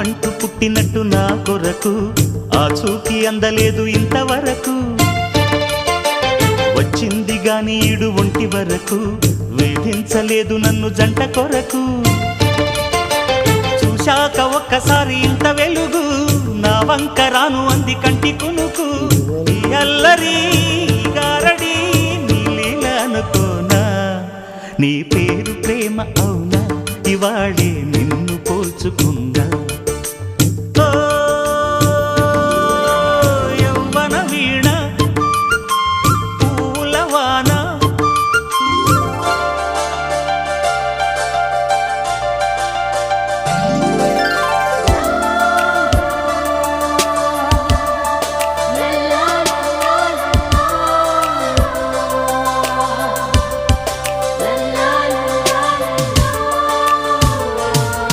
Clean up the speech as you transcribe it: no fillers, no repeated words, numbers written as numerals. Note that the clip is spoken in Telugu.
అంటూ పుట్టినట్టు నా కొరకు ఆ చూకి అందలేదు ఇంతవరకు వచ్చింది గాని ఈడు ఒంటి వరకు వేధించలేదు నన్ను జంట కొరకు చూశాక ఒక్కసారి ఇంత వెలుగు నా వంక రాను అంది కంటి కునుకు ఈ అల్లరి గారడి నీ లీల అనుకోనా నీ పేరు ప్రేమ అవునా ఇవాళే నిన్ను పోల్చుకుందా